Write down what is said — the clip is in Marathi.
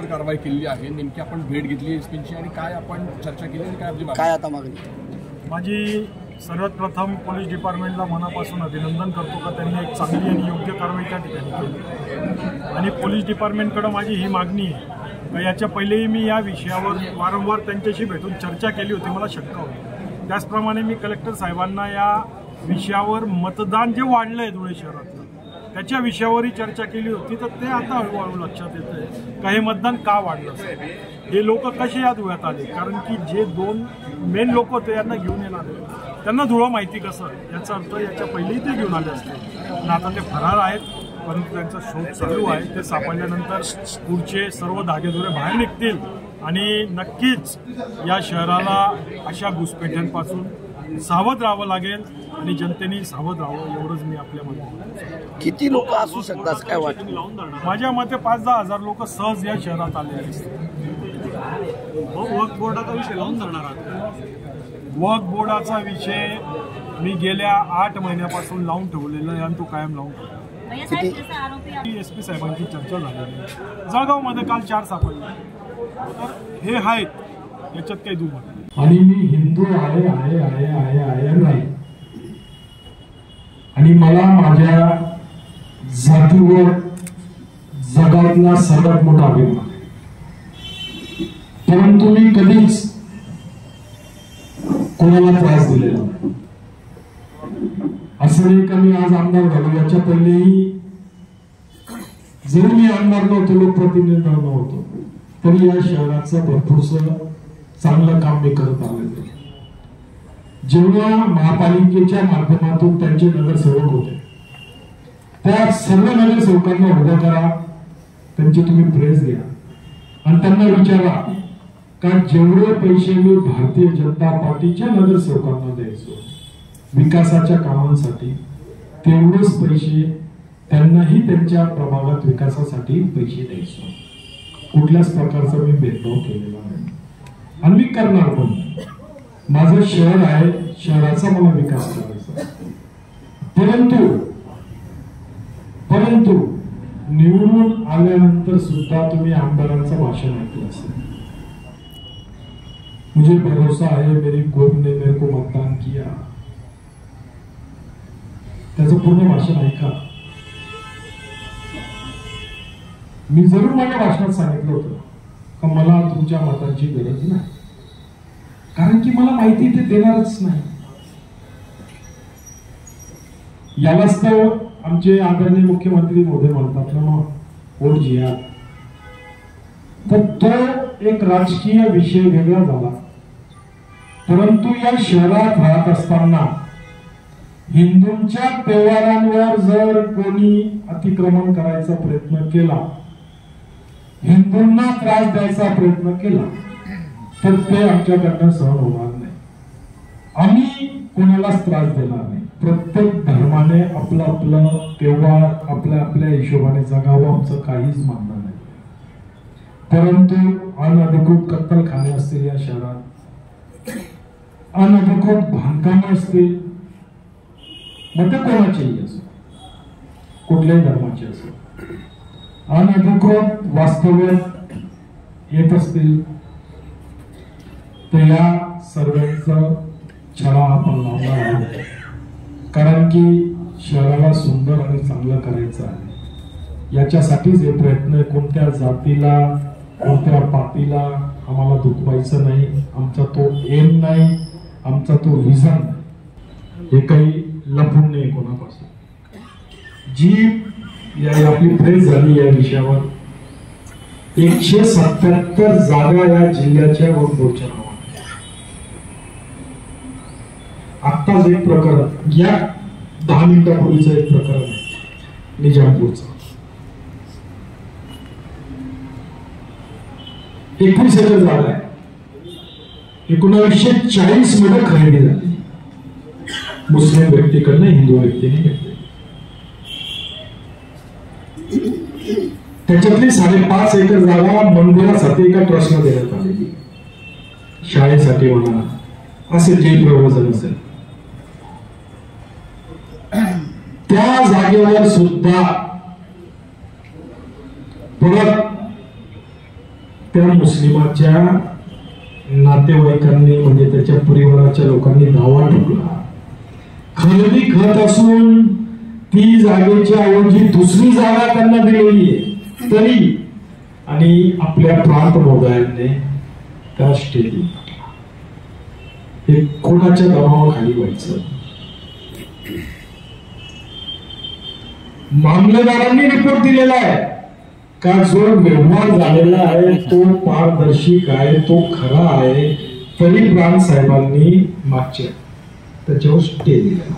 कारवाई केली आहे? नेमकी आपण भेट घेतली एसपींची आणि काय आपण चर्चा केली आणि काय आपली काय आता मागणी? माझी सर्वात प्रथम पोलीस डिपार्टमेंटला मनापासून अभिनंदन करतो का त्यांनी एक चांगली आणि योग्य कारवाई त्या ठिकाणी केली आणि पोलीस डिपार्टमेंटकडे माझी ही मागणी आहे. याच्या पहिलेही मी या विषयावर वारंवार त्यांच्याशी भेटून चर्चा केली होती, मला शंका होती. त्याचप्रमाणे मी कलेक्टर साहेबांना या विषयावर मतदान जे वाढलं आहे धुळे शहरातलं त्याच्या विषयावरही चर्चा केली होती. तर ते आता हळूहळू लक्षात येत आहे का हे मतदान का वाढलं असेल, हे लोक कसे या धुळ्यात आले. कारण की जे दोन मेन लोक होते यांना घेऊन येणार त्यांना धुळं माहिती कसं, याचा अर्थ याच्या पहिलेही ते घेऊन आले असते. पण आता ते फरार आहेत, परंतु त्यांचा शोध चालू आहे. ते सापडल्यानंतर पुढचे सर्व धागेदोरे बाहेर निघतील आणि नक्कीच या शहराला अशा घुसपेठ्यांपासून सावध राहावं लागेल आणि जनतेने सावध राहावं एवढंच मी आपल्या मते. किती लोक असू शकतात काय वाटतं? माझ्या मते 5-10 हजार लोक सहज या शहरात आलेले असतात. वक्फ बोर्डाचा विषय लावून धरणार आहात? वक्फ बोर्डाचा विषय मी गेल्या 8 महिन्यापासून लावून ठेवलेला आहे आणि तो कायम लावून ठेवला. एसपी साहेबांची चर्चा झालेली आहे. जळगावमध्ये काल 4 सापडले, तर हे आहेत, याच्यात काही दुमत नाही. आणि मी हिंदू आहे आहे आहे आहे आहे नाही आणि मला माझ्या जातीवर जगातला सर्वात मोठा अभिमान आहे. परंतु मी कधीच कोणाला त्रास दिलेला नाही. असं नाही का मी आज आमदार झालो, याच्या पहिलेही जरी मी आमदार नव्हतो, लोकप्रतिनिधी नव्हतो, तरी या शहराचं भरपूरसं चांगलं काम मी करत आलो. जेव्हा महापालिकेच्या माध्यमातून त्यांचे नगरसेवक होते त्या सर्व नगरसेवकांना उभं करा, त्यांची तुम्ही प्रेस द्या आणि त्यांना विचारा का जेवढे पैसे मी भारतीय जनता पार्टीच्या नगरसेवकांना द्यायचो विकासाच्या कामांसाठी, तेवढेच पैसे त्यांनाही त्यांच्या प्रभागात विकासासाठी पैसे द्यायचो. कुठल्याच प्रकारचा मी भेदभाव केलेला नाही आणि मी करणार पण. माझं शहर आहे, शहराचा मला विकास करायचा. परंतु निवडून आल्यानंतर सुद्धा तुम्ही आमदारांचं भाषण ऐकलं असेल. मुझे भरोसा है मेरी कौम ने मेरे को मतदान किया, त्याचं पूर्ण भाषण ऐका. मी जरूर माझ्या भाषणात सांगितलं होतं का मला तुमच्या मतांची गरज नाही, कारण की मला माहिती ते देणारच नाही. यालाच तर आमचे आदरणीय मुख्यमंत्री महोदय म्हणतात ना वोट जिहाद. तर तो एक राजकीय विषय वेगळा झाला. परंतु या शहरात राहत असताना हिंदूंच्या त्योहारांवर जर कोणी अतिक्रमण करायचा प्रयत्न केला, हिंदूंना त्रास द्यायचा प्रयत्न केला, तर ते आमच्याकडनं सहन होणार नाही. आम्ही कोणालाच त्रास देणार नाही. प्रत्येक धर्माने आपलं आपलं त्योहार आपल्या आपल्या हिशोबाने जगावं, आमचं काहीच मानणं नाही. परंतु अनधिकृत कत्तलखाने असतील या शहरात, अनधिकृत बांधकाम असतील, मग ते कोणाचेही असो, कुठल्याही धर्माचे असो, अनधिकृत वास्तव्यात येत असतील, तर या सर्वांचा छळा आपण लावणार आहोत. कारण की शहराला सुंदर आणि चांगलं करायचं आहे. याच्यासाठीच हे प्रयत्न. कोणत्या जातीला कोणत्या पातीला आम्हाला दुखवायचं नाही. आमचा तो एम नाही, आमचा तो विजन नाही. हे काही लपून नाही कोणापासून. जी आपली प्रेस झाली या विषयावर 177 जागा या जिल्ह्याच्या वक्फ बोर्डच्या नावाने. आत्ताच एक प्रकरण, या 10 मिनिटापूर्वीचं एक प्रकरण आहे निजामपूरचं. 21 एकर जागा आहे. 1940 मध्ये खरेदी झाली मुस्लिम व्यक्तीकडनं हिंदू व्यक्तीने घेतली. त्याच्यातली 5.5 एकर जागा मंदिरासाठी एका ट्रस्टला देण्यात आलेली, शाळेसाठी म्हणा असेल जे प्रयोजन असेल. त्या जागेवर सुद्धा परत त्या मुस्लिमाच्या नातेवाईकांनी म्हणजे त्याच्या परिवाराच्या लोकांनी धावा ठोकला. खरेदी खत असून ती जागेच्या ऐवजी दुसरी जागा त्यांना दिलेली आहे तरी आणि आपल्या प्रांत मोदायांनी त्या स्टेजवर हे कोणाच्या दबावाखाली व्हायचं. मामलेदारांनी रिपोर्ट दिलेला आहे का जो व्यवहार झालेला आहे तो पारदर्शक आहे, तो खरा आहे, तरी प्रांत साहेबांनी मागच्या त्याच्यावर स्टे दिलेला.